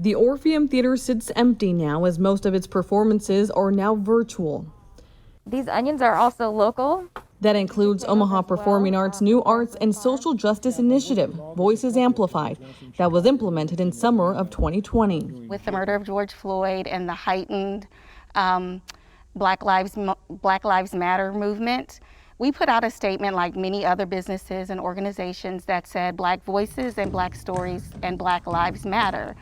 The Orpheum Theater sits empty now as most of its performances are now virtual. These onions are also local. That includes Omaha Performing Arts' new arts and social justice initiative, Voices Amplified, that was implemented in summer of 2020. With the murder of George Floyd and the heightened Black Lives Matter movement, we put out a statement like many other businesses and organizations that said Black voices and Black stories and Black lives matter.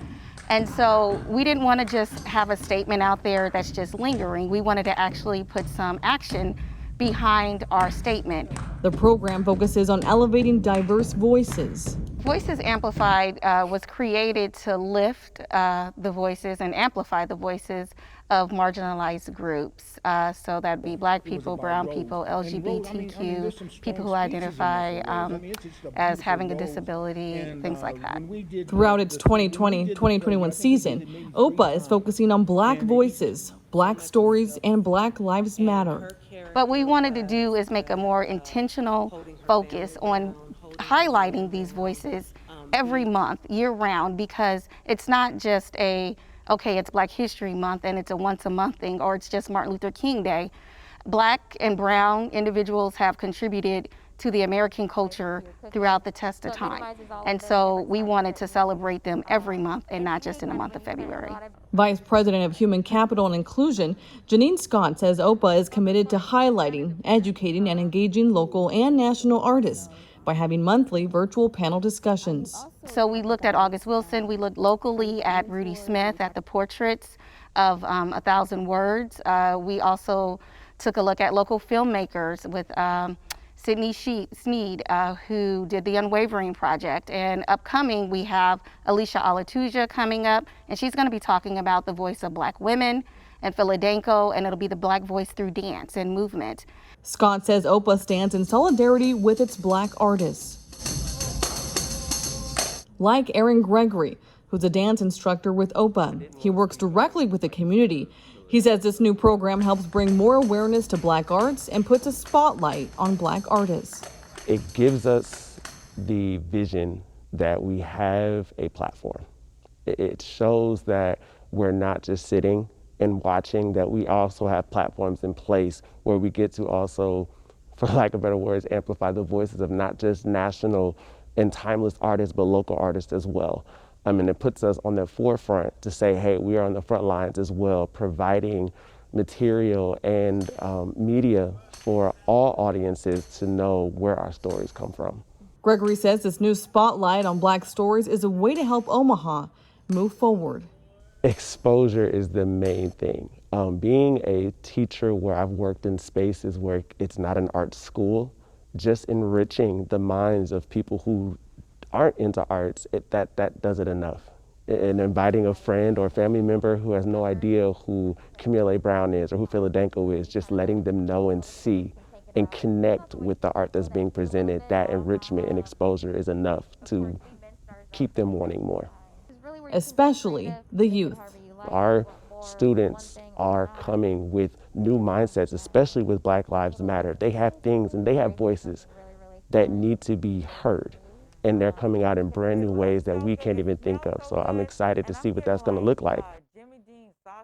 And so we didn't want to just have a statement out there that's just lingering. We wanted to actually put some action behind our statement. The program focuses on elevating diverse voices. Voices Amplified was created to lift the voices and amplify the voices of marginalized groups. So that'd be Black people, brown people, LGBTQ, people who identify as having a disability, things like that. Throughout its 2020-2021 season, OPA is focusing on Black voices, Black stories, and Black Lives Matter. What we wanted to do is make a more intentional focus on highlighting these voices every month, year-round, because it's not just okay, it's Black History Month and it's a once-a-month thing, or it's just Martin Luther King Day. Black and brown individuals have contributed to the American culture throughout the test of time. And so we wanted to celebrate them every month and not just in the month of February. Vice President of Human Capital and Inclusion, Janine Scott, says OPA is committed to highlighting, educating, and engaging local and national artists by having monthly virtual panel discussions. So we looked at August Wilson, we looked locally at Rudy Smith, at the portraits of 1,000 Words. We also took a look at local filmmakers with Sydney Sneed, who did the Unwavering Project. And upcoming, we have Alicia Alatuja coming up, and she's going to be talking about the voice of Black women and Philadelphia, and it'll be the Black voice through dance and movement. Scott says OPA stands in solidarity with its Black artists. Like Aaron Gregory, who's a dance instructor with OPA. He works directly with the community. He says this new program helps bring more awareness to Black arts and puts a spotlight on Black artists. It gives us the vision that we have a platform. It shows that we're not just sitting and watching, that we also have platforms in place where we get to also, for lack of better words, amplify the voices of not just national and timeless artists, but local artists as well. I mean, it puts us on the forefront to say, hey, we are on the front lines as well, providing material and media for all audiences to know where our stories come from. Gregory says this new spotlight on Black stories is a way to help Omaha move forward. Exposure is the main thing. Being a teacher where I've worked in spaces where it's not an art school, just enriching the minds of people who aren't into arts, that does it enough. And inviting a friend or family member who has no idea who Camille Brown is or who Philadelphia is, just letting them know and see and connect with the art that's being presented, that enrichment and exposure is enough to keep them wanting more. Especially the youth. Our students are coming with new mindsets, especially with Black Lives Matter. They have things and they have voices that need to be heard, and they're coming out in brand new ways that we can't even think of. So I'm excited to see what that's going to look like.